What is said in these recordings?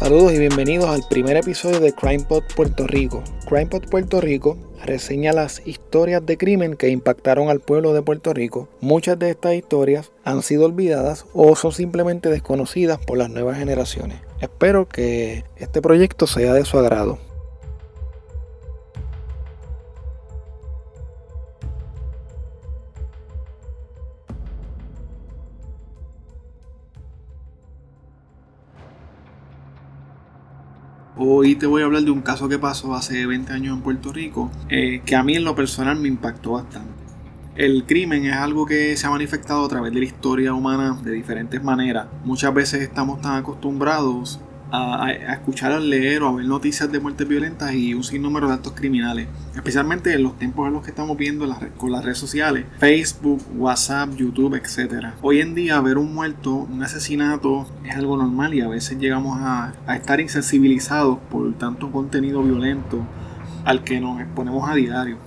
Saludos y bienvenidos al primer episodio de CrimePod Puerto Rico. CrimePod Puerto Rico reseña las historias de crimen que impactaron al pueblo de Puerto Rico. Muchas de estas historias han sido olvidadas o son simplemente desconocidas por las nuevas generaciones. Espero que este proyecto sea de su agrado. Hoy te voy a hablar de un caso que pasó hace 20 años en Puerto Rico, que a mí en lo personal me impactó bastante. El crimen es algo que se ha manifestado a través de la historia humana de diferentes maneras. Muchas veces estamos tan acostumbrados a escuchar, leer o a ver noticias de muertes violentas y un sinnúmero de actos criminales, especialmente en los tiempos en los que estamos viendo con las redes sociales, Facebook, WhatsApp, YouTube, etc. Hoy en día ver un muerto, un asesinato es algo normal y a veces llegamos a estar insensibilizados por tanto contenido violento al que nos exponemos a diario.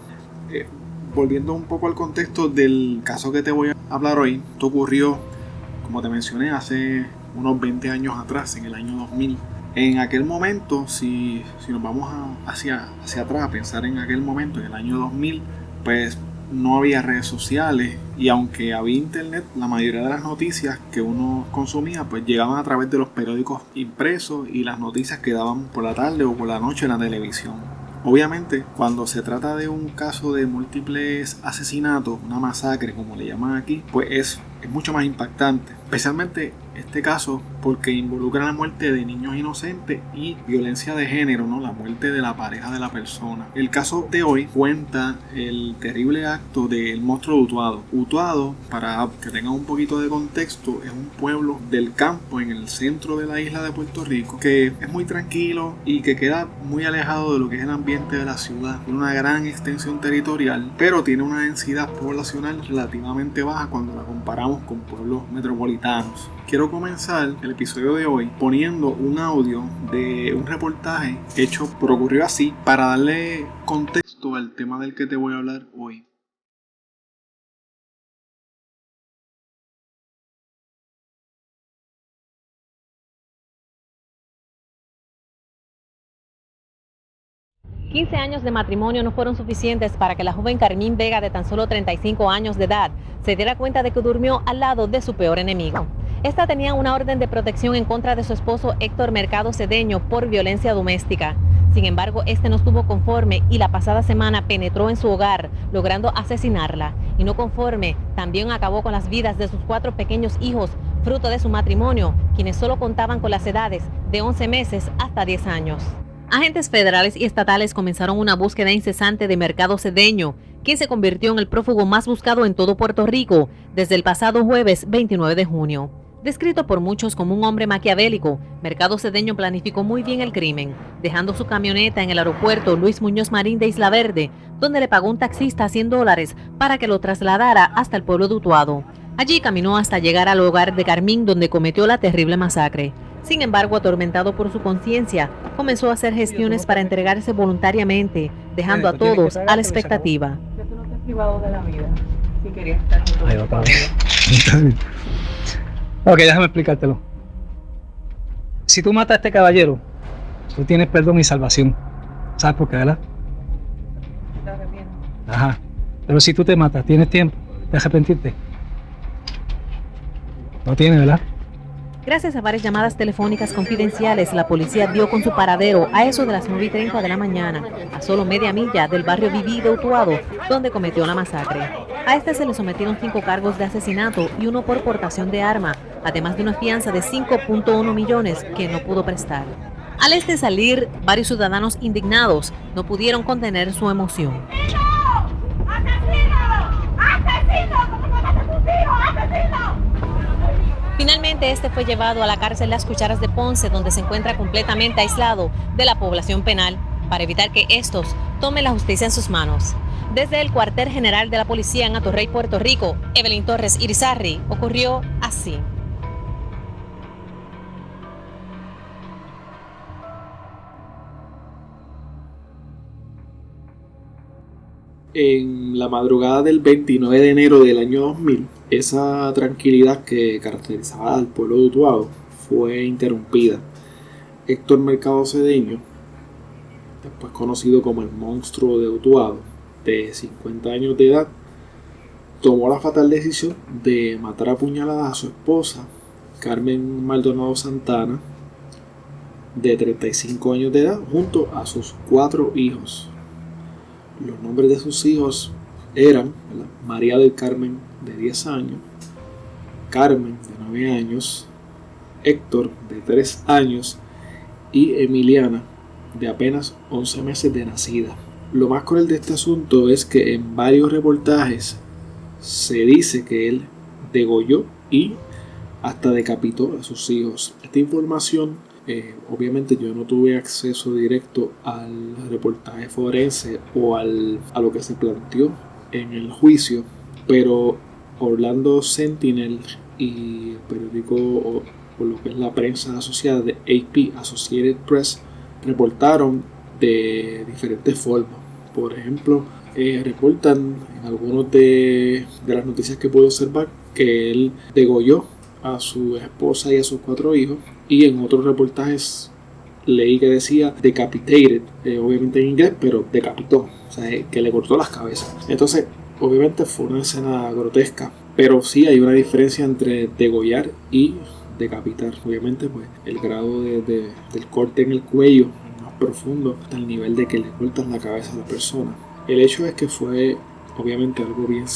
Volviendo un poco al contexto del caso que te voy a hablar hoy, esto ocurrió, como te mencioné, hace unos 20 años atrás, en el año 2000. En aquel momento, si nos vamos hacia atrás a pensar en aquel momento, en el año 2000, pues no había redes sociales y aunque había internet, la mayoría de las noticias que uno consumía pues llegaban a través de los periódicos impresos y las noticias que daban por la tarde o por la noche en la televisión. Obviamente, cuando se trata de un caso de múltiples asesinatos, una masacre como le llaman aquí, pues es mucho más impactante. Especialmente este caso porque involucra la muerte de niños inocentes y violencia de género, ¿no? La muerte de la pareja de la persona. El caso de hoy cuenta el terrible acto del monstruo de Utuado. Utuado, para que tengan un poquito de contexto, es un pueblo del campo en el centro de la isla de Puerto Rico que es muy tranquilo y que queda muy alejado de lo que es el ambiente de la ciudad. Tiene una gran extensión territorial, pero tiene una densidad poblacional relativamente baja cuando la comparamos con pueblos metropolitanos. Quiero comenzar el episodio de hoy poniendo un audio de un reportaje hecho por Ocurrió Así para darle contexto al tema del que te voy a hablar hoy. $15 años de matrimonio no fueron suficientes para que la joven Carmín Vega, de tan solo 35 años de edad, se diera cuenta de que durmió al lado de su peor enemigo. Esta tenía una orden de protección en contra de su esposo Héctor Mercado Cedeño por violencia doméstica. Sin embargo, este no estuvo conforme y la pasada semana penetró en su hogar, logrando asesinarla. Y no conforme, también acabó con las vidas de sus 4 pequeños hijos, fruto de su matrimonio, quienes solo contaban con las edades de 11 meses hasta 10 años. Agentes federales y estatales comenzaron una búsqueda incesante de Mercado Cedeño, quien se convirtió en el prófugo más buscado en todo Puerto Rico desde el pasado jueves 29 de junio. Descrito por muchos como un hombre maquiavélico, Mercado Cedeño planificó muy bien el crimen, dejando su camioneta en el aeropuerto Luis Muñoz Marín de Isla Verde, donde le pagó un taxista $100 para que lo trasladara hasta el pueblo de Utuado. Allí caminó hasta llegar al hogar de Carmín, donde cometió la terrible masacre. Sin embargo, atormentado por su conciencia, comenzó a hacer gestiones para entregarse voluntariamente, dejando a todos a la expectativa. Que tú no te has privado de la vida, si querías estar junto a Ok, déjame explicártelo. Si tú matas a este caballero, tú tienes perdón y salvación. ¿Sabes por qué, verdad? te arrepientes. Ajá. Pero si tú te matas, ¿tienes tiempo de arrepentirte? No tienes, ¿verdad? Gracias a varias llamadas telefónicas confidenciales, la policía dio con su paradero a eso de las 9:30 de la mañana, a solo media milla del barrio Viví de Utuado, donde cometió la masacre. A este se le sometieron 5 cargos de asesinato y 1 por portación de arma, además de una fianza de 5.1 millones que no pudo prestar. Al salir, varios ciudadanos indignados no pudieron contener su emoción. ¡Asesino! ¡Asesino! ¿Cómo mataste a tus hijos? ¡Asesino! Finalmente, este fue llevado a la cárcel Las Cucharas de Ponce, donde se encuentra completamente aislado de la población penal, para evitar que estos tomen la justicia en sus manos. Desde el cuartel general de la policía en Atorrey, Puerto Rico, Evelyn Torres Irizarry, Ocurrió Así. En la madrugada del 29 de enero del año 2000, esa tranquilidad que caracterizaba al pueblo de Utuado fue interrumpida. Héctor Mercado Cedeño, después conocido como el monstruo de Utuado, de 50 años de edad, tomó la fatal decisión de matar a puñaladas a su esposa, Carmen Maldonado Santana, de 35 años de edad, junto a sus 4 hijos. Los nombres de sus hijos eran María del Carmen, de 10 años, Carmen, de 9 años, Héctor, de 3 años, y Emiliana, de apenas 11 meses de nacida. Lo más cruel de este asunto es que en varios reportajes se dice que él degolló y hasta decapitó a sus hijos. Esta información, obviamente yo no tuve acceso directo al reportaje forense o a lo que se planteó en el juicio, pero Orlando Sentinel y el periódico o lo que es la prensa asociada de AP, Associated Press, reportaron de diferentes formas. Por ejemplo, reportan en algunas de las noticias que puedo observar que él degolló a su esposa y a sus 4 hijos, y en otros reportajes leí que decía decapitated, obviamente en inglés, pero decapitó, o sea, que le cortó las cabezas. Entonces, obviamente fue una escena grotesca, pero sí hay una diferencia entre degollar y decapitar. Obviamente, pues el grado del corte en el cuello es más profundo, hasta el nivel de que le cortas la cabeza a la persona. El hecho es que fue obviamente algo bien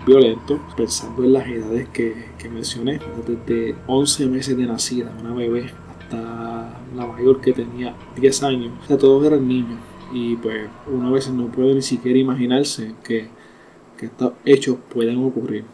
violento, pensando en las edades que mencioné, desde 11 meses de nacida, una bebé, hasta la mayor que tenía 10 años. O sea, todos eran niños, y pues uno a veces no puede ni siquiera imaginarse que estos hechos puedan ocurrir.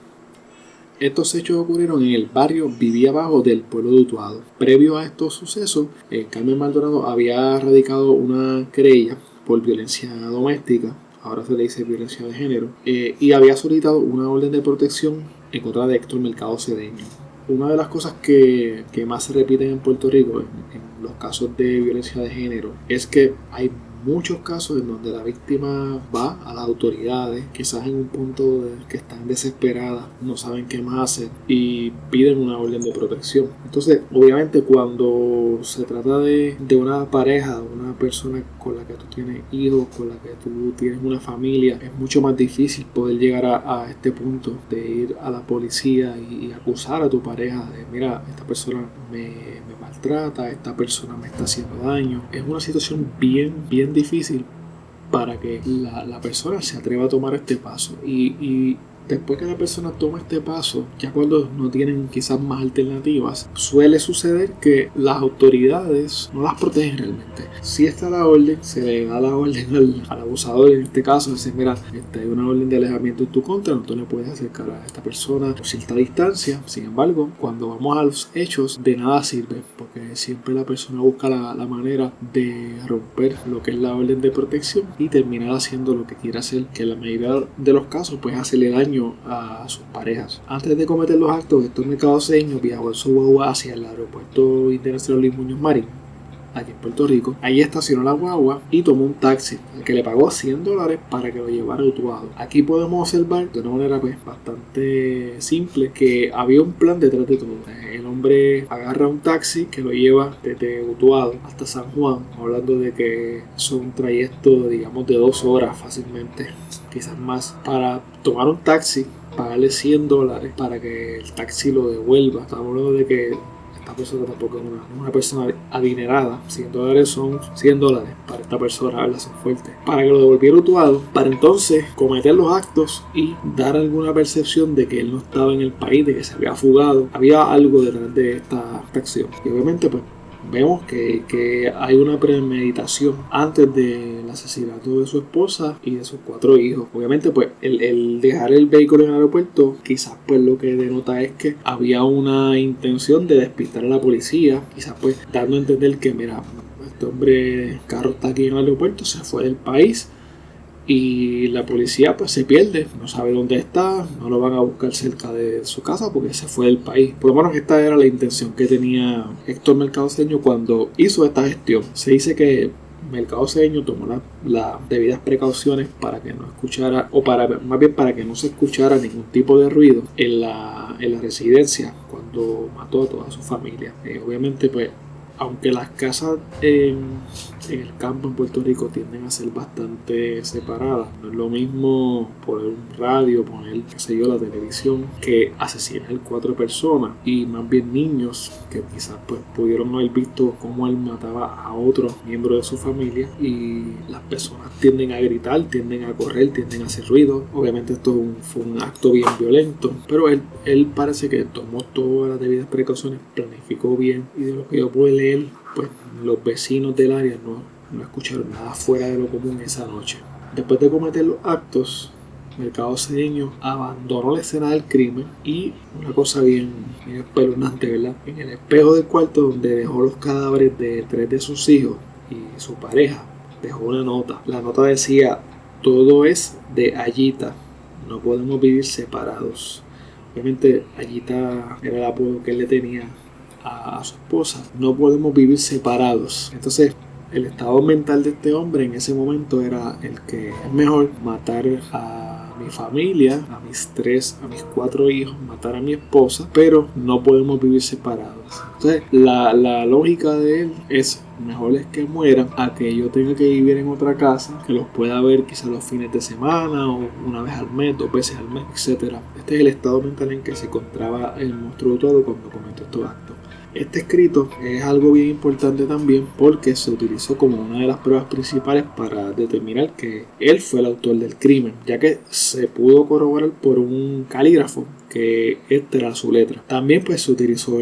Estos hechos ocurrieron en el barrio Vivía Abajo del pueblo de Utuado. Previo a estos sucesos, Carmen Maldonado había radicado una querella por violencia doméstica, ahora se le dice violencia de género, y había solicitado una orden de protección en contra de Héctor Mercado Cedeño. Una de las cosas que más se repiten en Puerto Rico en los casos de violencia de género es que hay muchos casos en donde la víctima va a las autoridades, quizás en un punto de que están desesperadas, no saben qué más hacer y piden una orden de protección. Entonces, obviamente, cuando se trata de una pareja, una persona con la que tú tienes hijos, con la que tú tienes una familia, es mucho más difícil poder llegar a este punto de ir a la policía y acusar a tu pareja de, mira, esta persona me maltrata, esta persona me está haciendo daño. Es una situación bien difícil para que la persona se atreva a tomar este paso, y después que la persona toma este paso, ya cuando no tienen quizás más alternativas, suele suceder que las autoridades no las protegen realmente. Si está la orden, se le da la orden al abusador, en este caso, dice, mira, hay una orden de alejamiento en tu contra, no te le puedes acercar a esta persona por cierta distancia. Sin embargo, cuando vamos a los hechos, de nada sirve, porque siempre la persona busca la manera de romper lo que es la orden de protección y terminar haciendo lo que quiere hacer, que en la mayoría de los casos pues hacerle daño a sus parejas. Antes de cometer los actos, Héctor Mercado Cedeño viajó en su guagua hacia el aeropuerto internacional Luis Muñoz Marín, aquí en Puerto Rico. Allí estacionó la guagua y tomó un taxi, al que le pagó $100 para que lo llevara a Utuado. Aquí podemos observar de una manera pues bastante simple que había un plan detrás de todo. El hombre agarra un taxi que lo lleva desde Utuado hasta San Juan, hablando de que es un trayecto, digamos, de 2 horas fácilmente, quizás más, para tomar un taxi, pagarle $100 para que el taxi lo devuelva. Estamos hablando de que esta persona tampoco es una persona adinerada. $100 son $100 para esta persona, ¿verdad? Son fuertes. Para que lo devolviera Utuado, para entonces cometer los actos y dar alguna percepción de que él no estaba en el país, de que se había fugado. Había algo detrás de esta acción. Y obviamente, pues, vemos que hay una premeditación antes del asesinato de su esposa y de sus 4 hijos. Obviamente, pues, el dejar el vehículo en el aeropuerto quizás pues lo que denota es que había una intención de despistar a la policía, quizás pues dando a entender que, mira, este hombre, el carro está aquí en el aeropuerto, se fue del país, y la policía pues se pierde, no sabe dónde está, no lo van a buscar cerca de su casa porque se fue del país. Por lo menos esta era la intención que tenía Héctor Mercado Cedeño cuando hizo esta gestión. Se dice que Mercado Cedeño tomó las debidas precauciones para que no escuchara, o más bien para que no se escuchara ningún tipo de ruido en la residencia cuando mató a toda su familia. Obviamente, pues, Aunque las casas en el campo en Puerto Rico tienden a ser bastante separadas, no es lo mismo poner un radio, poner, qué sé yo, la televisión, que asesinar 4 personas y más bien niños que quizás pues pudieron haber visto cómo él mataba a otros miembros de su familia, y las personas tienden a gritar, tienden a correr, tienden a hacer ruido. Obviamente esto fue un acto bien violento, pero él parece que tomó todas las debidas precauciones, planificó bien, y de lo que yo pude leer, pues los vecinos del área no escucharon nada fuera de lo común esa noche. Después de cometer los actos, Mercado Cedeño abandonó la escena del crimen, y una cosa bien espeluznante, ¿verdad? En el espejo del cuarto donde dejó los cadáveres de 3 de sus hijos y su pareja, dejó una nota. La nota decía: todo es de Ayita, no podemos vivir separados. Obviamente Ayita era el apodo que él le tenía a su esposa. No podemos vivir separados. Entonces el estado mental de este hombre en ese momento era el que es mejor matar a mi familia, a mis 4 hijos, matar a mi esposa, pero no podemos vivir separados. Entonces la lógica de él es: mejor es que mueran a que yo tenga que vivir en otra casa, que los pueda ver quizás los fines de semana o una vez al mes, 2 veces al mes, etc. Este es el estado mental en que se encontraba el monstruo todo cuando cometió estos actos. Este escrito es algo bien importante también porque se utilizó como una de las pruebas principales para determinar que él fue el autor del crimen, ya que se pudo corroborar por un calígrafo que esta era su letra. También pues se utilizó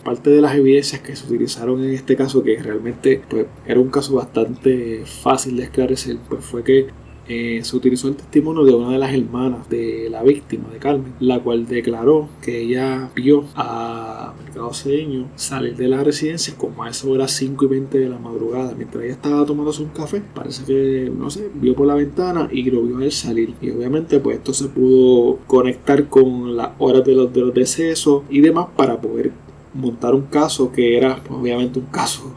parte de las evidencias que se utilizaron en este caso, que realmente pues era un caso bastante fácil de esclarecer, pues fue que se utilizó el testimonio de una de las hermanas de la víctima, de Carmen, la cual declaró que ella vio a Mercado Cedeño salir de la residencia como a eso de las 5:20 de la madrugada, mientras ella estaba tomándose un café. Parece que, no sé, vio por la ventana y lo vio a él salir, y obviamente pues esto se pudo conectar con las horas de los decesos y demás para poder montar un caso que era pues, obviamente un caso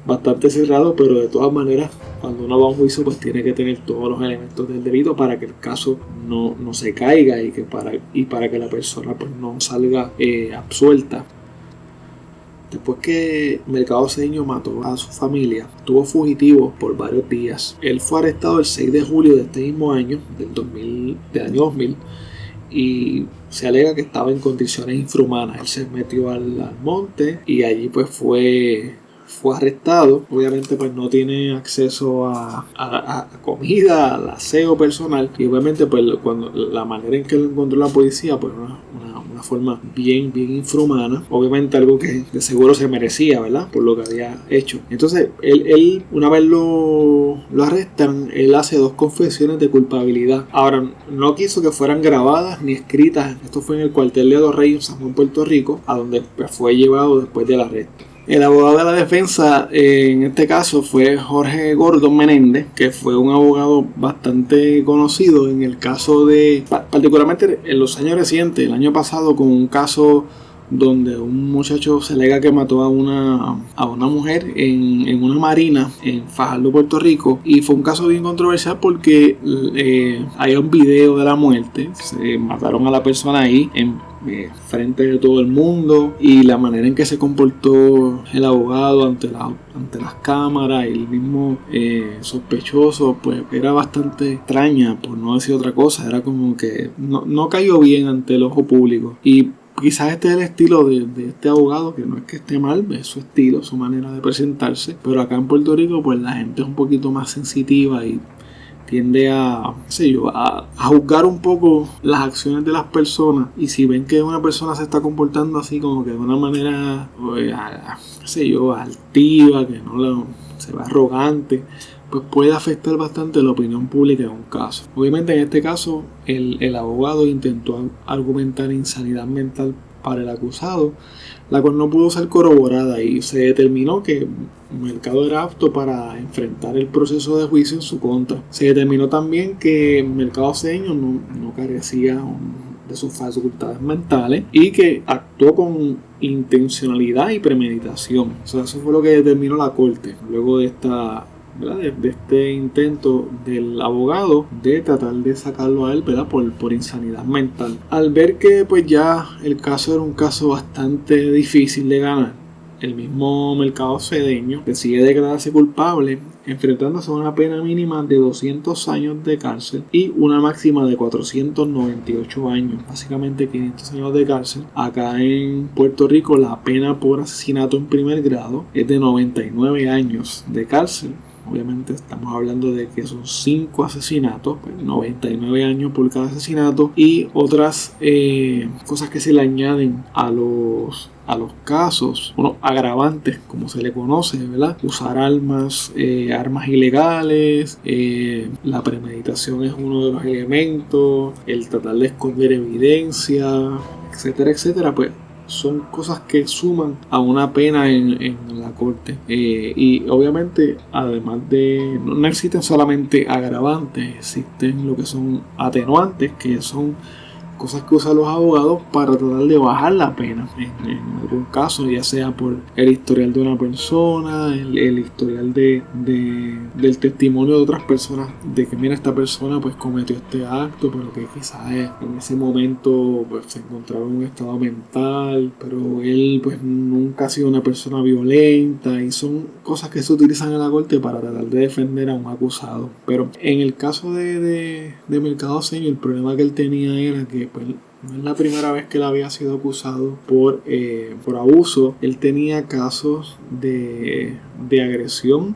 bastante cerrado, pero de todas maneras cuando uno va a un juicio pues tiene que tener todos los elementos del delito para que el caso no se caiga y para que la persona pues no salga absuelta. Después que Mercado Cedeño mató a su familia, estuvo fugitivo por varios días. Él fue arrestado el 6 de julio de este mismo año, del año 2000, y se alega que estaba en condiciones infrahumanas. Él se metió al monte y allí pues fue arrestado. Obviamente pues no tiene acceso a comida, al aseo personal, y obviamente pues cuando la manera en que lo encontró la policía pues una forma bien infrahumana, obviamente algo que de seguro se merecía, ¿verdad? Por lo que había hecho. Entonces él una vez lo arrestan, él hace 2 confesiones de culpabilidad. Ahora no quiso que fueran grabadas ni escritas. Esto fue en el cuartel de Los Reyes, en San Juan, Puerto Rico, a donde pues, fue llevado después del arresto. El abogado de la defensa en este caso fue Jorge Gordon Menéndez, que fue un abogado bastante conocido en el caso de, particularmente en los años recientes, el año pasado, con un caso donde un muchacho se alega que mató a una mujer en una marina en Fajardo, Puerto Rico, y fue un caso bien controversial porque hay un video de la muerte. Se mataron a la persona ahí frente de todo el mundo, y la manera en que se comportó el abogado ante las cámaras y el mismo sospechoso pues era bastante extraña, por no decir otra cosa. Era como que no cayó bien ante el ojo público, y quizás este es el estilo de este abogado, que no es que esté mal, es su estilo, su manera de presentarse, pero acá en Puerto Rico pues la gente es un poquito más sensitiva y tiende a juzgar un poco las acciones de las personas, y si ven que una persona se está comportando así como que de una manera altiva, que se ve arrogante, pues puede afectar bastante la opinión pública en un caso. Obviamente en este caso el abogado intentó argumentar insanidad mental para el acusado, la cual no pudo ser corroborada, y se determinó que Mercado era apto para enfrentar el proceso de juicio en su contra. Se determinó también que Mercado Cedeño no carecía de sus facultades mentales y que actuó con intencionalidad y premeditación. O sea, eso fue lo que determinó la corte luego de este intento del abogado de tratar de sacarlo a él, ¿verdad? por insanidad mental. Al ver que pues ya el caso era un caso bastante difícil de ganar, el mismo Mercado Cedeño decide declararse culpable, enfrentándose a una pena mínima de 200 años de cárcel y una máxima de 498 años, básicamente 500 años de cárcel. Acá en Puerto Rico la pena por asesinato en primer grado es de 99 años de cárcel. Obviamente estamos hablando de que son 5 asesinatos, pues 99 años por cada asesinato, y otras cosas que se le añaden a los casos, unos agravantes como se le conoce, ¿verdad? Usar armas ilegales, la premeditación es uno de los elementos, el tratar de esconder evidencia, etcétera, etcétera. Pues son cosas que suman a una pena en la corte. Y obviamente, además de no existen solamente agravantes, existen lo que son atenuantes, que son cosas que usan los abogados para tratar de bajar la pena en algún caso, ya sea por el historial de una persona, el historial del testimonio de otras personas, de que mira, esta persona pues cometió este acto, pero que quizás en ese momento pues se encontraba en un estado mental, pero él pues nunca ha sido una persona violenta, y son cosas que se utilizan en la corte para tratar de defender a un acusado. Pero en el caso de Mercado Cedeño, el problema que él tenía era que pues no es la primera vez que él había sido acusado por abuso. Él tenía casos de agresión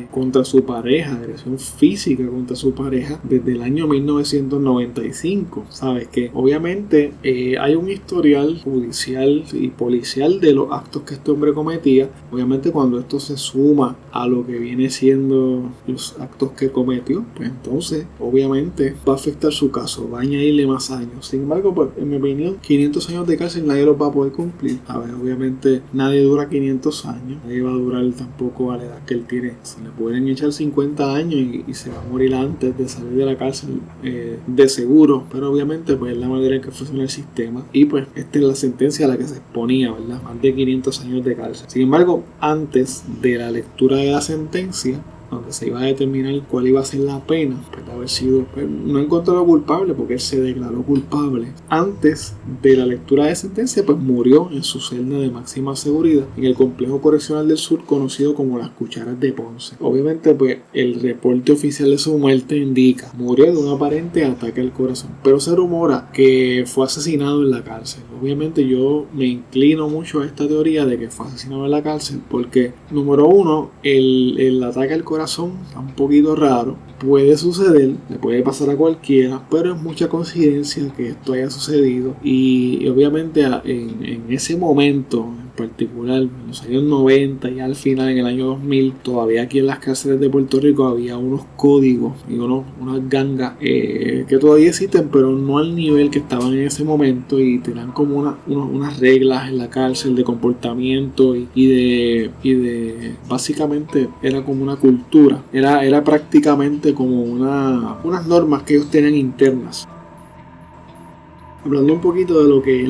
contra su pareja, agresión física contra su pareja desde el año 1995. Sabes que obviamente hay un historial judicial y policial de los actos que este hombre cometía. Obviamente cuando esto se suma a lo que viene siendo los actos que cometió, pues entonces obviamente va a afectar su caso, va a añadirle más años. Sin embargo, pues en mi opinión, 500 años de cárcel nadie los va a poder cumplir. A ver, obviamente nadie dura 500 años, nadie va a durar tampoco a la edad que él tiene. Se le pueden echar 50 años y se va a morir antes de salir de la cárcel, de seguro, pero obviamente pues es la manera en que funciona el sistema, y pues esta es la sentencia a la que se exponía, ¿verdad? Más de 500 años de cárcel. Sin embargo, antes de la lectura de la sentencia, donde se iba a determinar cuál iba a ser la pena, pues de haber sido no encontrado culpable, porque él se declaró culpable. Antes de la lectura de sentencia, pues murió en su celda de máxima seguridad en el complejo correccional del sur, conocido como las Cucharas de Ponce. Obviamente pues el reporte oficial de su muerte indica murió de un aparente ataque al corazón, pero se rumora que fue asesinado en la cárcel. Obviamente yo me inclino mucho a esta teoría de que fue asesinado en la cárcel, porque número uno, el ataque al corazón está un poquito raro. Puede suceder, le puede pasar a cualquiera, pero es mucha coincidencia que esto haya sucedido, y obviamente en ese momento en particular, en los años 90 y al final en el año 2000, todavía aquí en las cárceles de Puerto Rico había unos códigos y unas gangas que todavía existen, pero no al nivel que estaban en ese momento, y tenían como unas reglas en la cárcel de comportamiento y de básicamente era como una cultura, era prácticamente como unas normas que ellos tenían internas. Hablando un poquito de lo que es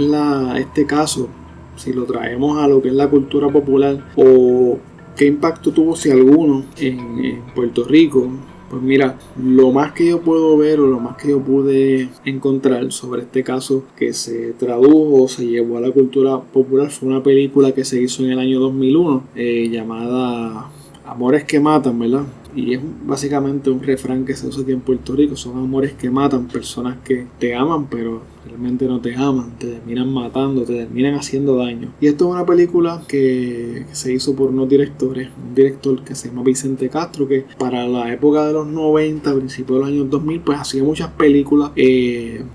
este caso, si lo traemos a lo que es la cultura popular, o qué impacto tuvo, si alguno, en Puerto Rico, pues mira, lo más que yo puedo ver o lo más que yo pude encontrar sobre este caso que se tradujo o se llevó a la cultura popular fue una película que se hizo en el año 2001 llamada Amores que Matan, ¿verdad? Y es básicamente un refrán que se usa aquí en Puerto Rico: son amores que matan, personas que te aman pero realmente no te aman, te terminan matando, te terminan haciendo daño. Y esto es una película que se hizo por unos directores, un director que se llama Vicente Castro, que para la época de los 90, principios de los años 2000, pues hacía muchas películas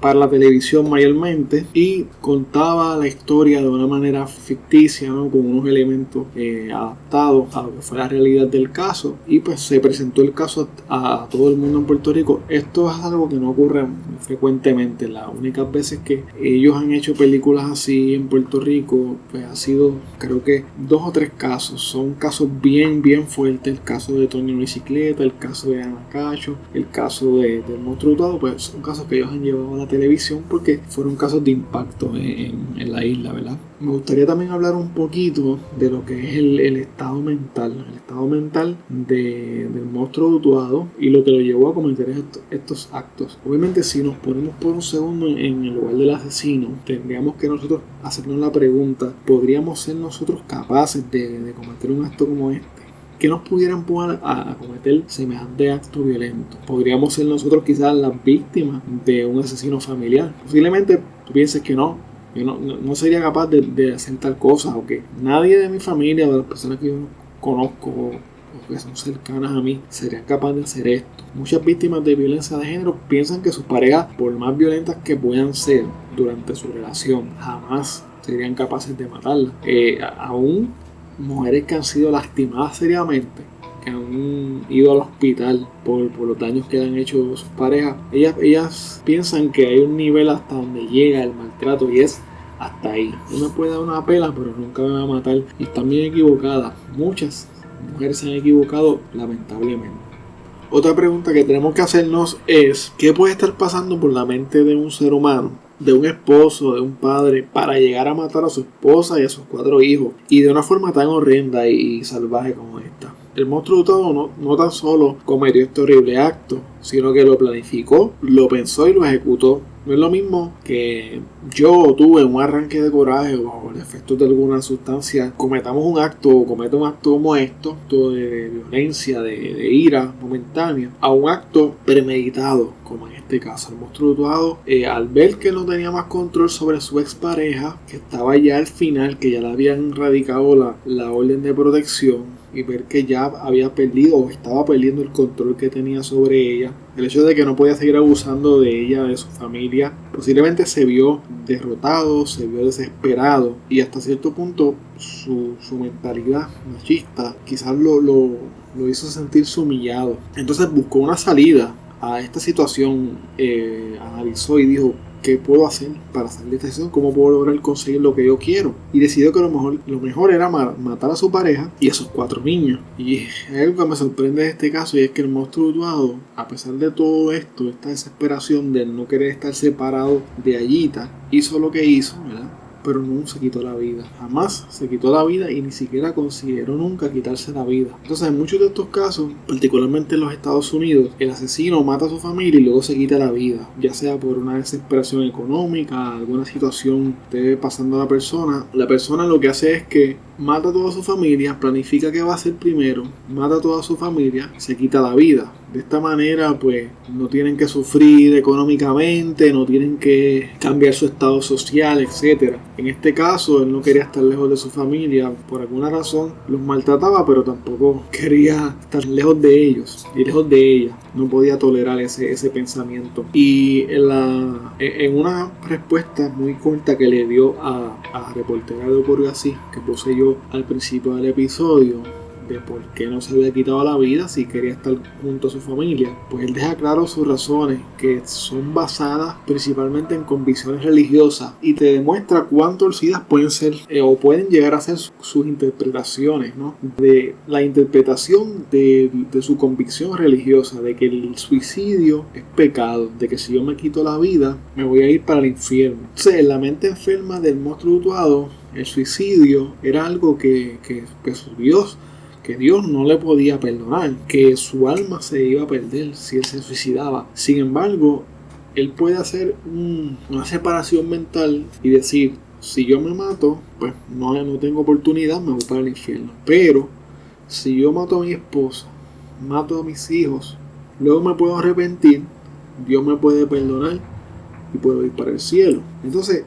para la televisión mayormente, y contaba la historia de una manera ficticia, ¿no? Con unos elementos adaptados a lo que fue la realidad del caso, y pues se presentó el caso a todo el mundo en Puerto Rico. Esto es algo que no ocurre muy frecuentemente. Las únicas veces que ellos han hecho películas así en Puerto Rico, pues ha sido, creo que 2 o 3 casos. Son casos bien fuertes. El caso de Toño Bicicleta, el caso de Ana Cacho, el caso del Monstruo Hurtado, pues son casos que ellos han llevado a la televisión porque fueron casos de impacto en la isla, ¿verdad? Me gustaría también hablar un poquito de lo que es el estado mental. El estado mental de del monstruo Utuado y lo que lo llevó a cometer estos actos. Obviamente, si nos ponemos por un segundo en el lugar del asesino, tendríamos que nosotros hacernos la pregunta: ¿podríamos ser nosotros capaces de cometer un acto como este? ¿Qué nos pudiera empujar a cometer semejante acto violento? ¿Podríamos ser nosotros quizás las víctimas de un asesino familiar? Posiblemente tú pienses que no. Yo no sería capaz de hacer tal cosa, o que nadie de mi familia o de las personas que yo conozco o que son cercanas a mí serían capaces de hacer esto. Muchas víctimas de violencia de género piensan que sus parejas, por más violentas que puedan ser durante su relación, jamás serían capaces de matarla. Aún mujeres que han sido lastimadas seriamente, que han ido al hospital por los daños que le han hecho sus parejas, ellas piensan que hay un nivel hasta donde llega el maltrato y es hasta ahí. Uno puede dar una pela, pero nunca me va a matar. Y están bien equivocadas. Muchas mujeres se han equivocado, lamentablemente. Otra pregunta que tenemos que hacernos es: ¿qué puede estar pasando por la mente de un ser humano, de un esposo, de un padre, para llegar a matar a su esposa y a sus 4 hijos, y de una forma tan horrenda y salvaje como esta? El monstruo Utuado no tan solo cometió este horrible acto, sino que lo planificó, lo pensó y lo ejecutó. No es lo mismo que yo o tú, en un arranque de coraje o bajo el efecto de alguna sustancia, cometamos un acto o cometa un acto como esto de violencia, de ira momentánea, a un acto premeditado, como en este caso. El monstruo Utuado, al ver que no tenía más control sobre su expareja, que estaba ya al final, que ya le habían radicado la orden de protección, y ver que ya había perdido o estaba perdiendo el control que tenía sobre ella, el hecho de que no podía seguir abusando de ella, de su familia, posiblemente se vio derrotado, se vio desesperado, y hasta cierto punto su mentalidad machista quizás lo hizo sentirse humillado. Entonces buscó una salida a esta situación, analizó y dijo: ¿qué puedo hacer para salir de esta situación? ¿Cómo puedo lograr conseguir lo que yo quiero? Y decidió que lo mejor era matar a su pareja y a sus 4 niños. Y hay algo que me sorprende de este caso, y es que el monstruo Utuado, a pesar de todo esto, esta desesperación de no querer estar separado de Ayita, hizo lo que hizo, ¿verdad? Pero no se quitó la vida. Jamás se quitó la vida y ni siquiera consideró nunca quitarse la vida. Entonces, en muchos de estos casos, particularmente en los Estados Unidos, el asesino mata a su familia y luego se quita la vida, ya sea por una desesperación económica, alguna situación que esté pasando a la persona. La persona lo que hace es que mata a toda su familia, planifica qué va a hacer primero, mata a toda su familia, se quita la vida. De esta manera, pues, no tienen que sufrir económicamente, no tienen que cambiar su estado social, etc. En este caso, él no quería estar lejos de su familia, por alguna razón los maltrataba, pero tampoco quería estar lejos de ellos y lejos de ella. No podía tolerar ese pensamiento. Y en una respuesta muy corta que le dio a la reportera de Ocurrió Así, que puse yo al principio del episodio, de por qué no se había quitado la vida si quería estar junto a su familia, pues él deja claro sus razones, que son basadas principalmente en convicciones religiosas, y te demuestra cuán torcidas pueden ser o pueden llegar a ser sus interpretaciones, ¿no? De la interpretación de su convicción religiosa, de que el suicidio es pecado, de que si yo me quito la vida me voy a ir para el infierno. Entonces, en la mente enferma del monstruo Utuado, el suicidio era algo que Dios no le podía perdonar, que su alma se iba a perder si él se suicidaba. Sin embargo, él puede hacer una separación mental y decir: si yo me mato, pues no tengo oportunidad, me voy para el infierno. Pero si yo mato a mi esposa, mato a mis hijos, luego me puedo arrepentir, Dios me puede perdonar y puedo ir para el cielo. Entonces,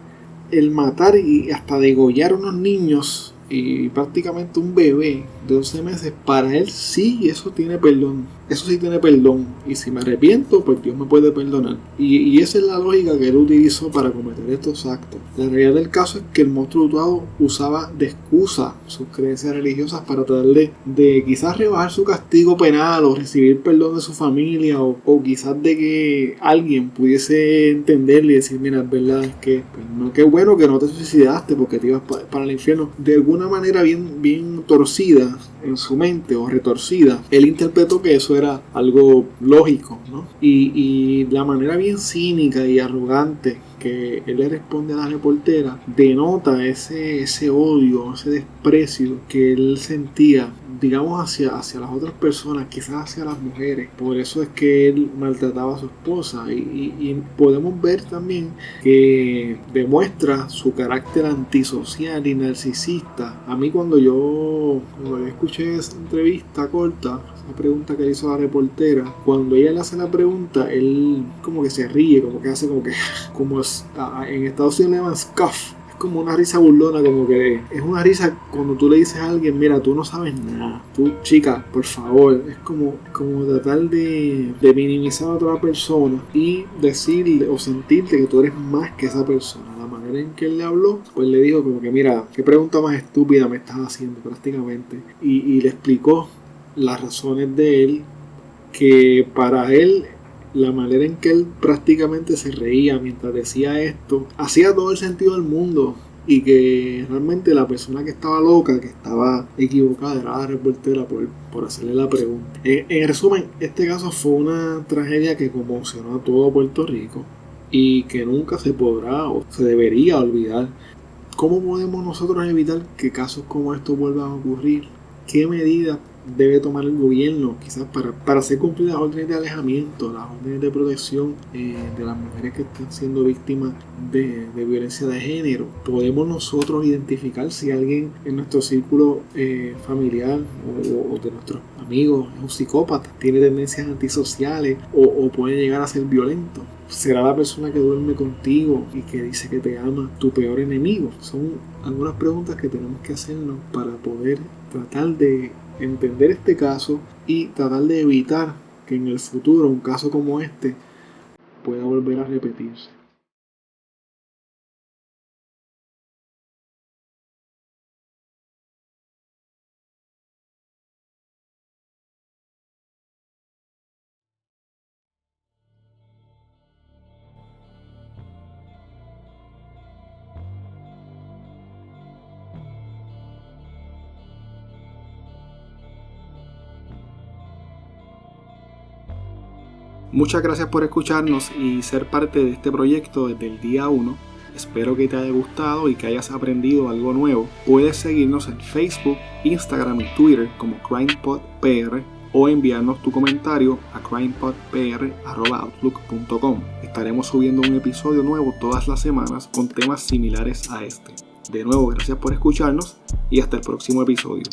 el matar y hasta degollar a unos niños y prácticamente un bebé de 11 meses, para él sí, eso tiene perdón. Eso sí tiene perdón. Y si me arrepiento, pues Dios me puede perdonar. Y esa es la lógica que él utilizó para cometer estos actos. La realidad del caso es que el monstruo Utuado usaba de excusa sus creencias religiosas para tratar de quizás rebajar su castigo penal o recibir perdón de su familia, o quizás de que alguien pudiese entenderle y decir: mira, es verdad, es que pues, no, qué bueno que no te suicidaste porque te ibas para el infierno. De alguna manera bien torcida en su mente, o retorcida, él interpretó que eso era algo lógico, ¿no? Y la manera bien cínica y arrogante que él le responde a la reportera denota ese odio, ese desprecio que él sentía digamos, hacia las otras personas, quizás hacia las mujeres. Por eso es que él maltrataba a su esposa. Y podemos ver también que demuestra su carácter antisocial y narcisista. A mí cuando yo escuché esa entrevista corta, esa pregunta que le hizo la reportera, cuando ella le hace la pregunta, él como que se ríe, como que hace como en Estados Unidos le llaman scoff. Como una risa burlona, como que es una risa cuando tú le dices a alguien, mira, tú no sabes nada, tú, chica, por favor. Es como tratar de minimizar a otra persona y decirle o sentirte que tú eres más que esa persona. La manera en que él le habló, pues le dijo como que, mira, qué pregunta más estúpida me estás haciendo prácticamente. Y le explicó las razones de él, que para él, la manera en que él prácticamente se reía mientras decía esto, hacía todo el sentido del mundo, y que realmente la persona que estaba loca, que estaba equivocada, era la reportera por hacerle la pregunta. En resumen, este caso fue una tragedia que conmocionó a todo Puerto Rico y que nunca se podrá o se debería olvidar. ¿Cómo podemos nosotros evitar que casos como estos vuelvan a ocurrir? ¿Qué medidas debe tomar el gobierno quizás para hacer cumplir las órdenes de alejamiento, las órdenes de protección de las mujeres que están siendo víctimas de violencia de género? ¿Podemos nosotros identificar si alguien en nuestro círculo familiar o de nuestros amigos es un psicópata, tiene tendencias antisociales o puede llegar a ser violento? ¿Será la persona que duerme contigo y que dice que te ama tu peor enemigo? Son algunas preguntas que tenemos que hacernos para poder tratar de entender este caso y tratar de evitar que en el futuro un caso como este pueda volver a repetirse. Muchas gracias por escucharnos y ser parte de este proyecto desde el día 1. Espero que te haya gustado y que hayas aprendido algo nuevo. Puedes seguirnos en Facebook, Instagram y Twitter como CrimePodPR o enviarnos tu comentario a crimepodpr@outlook.com. Estaremos subiendo un episodio nuevo todas las semanas con temas similares a este. De nuevo, gracias por escucharnos y hasta el próximo episodio.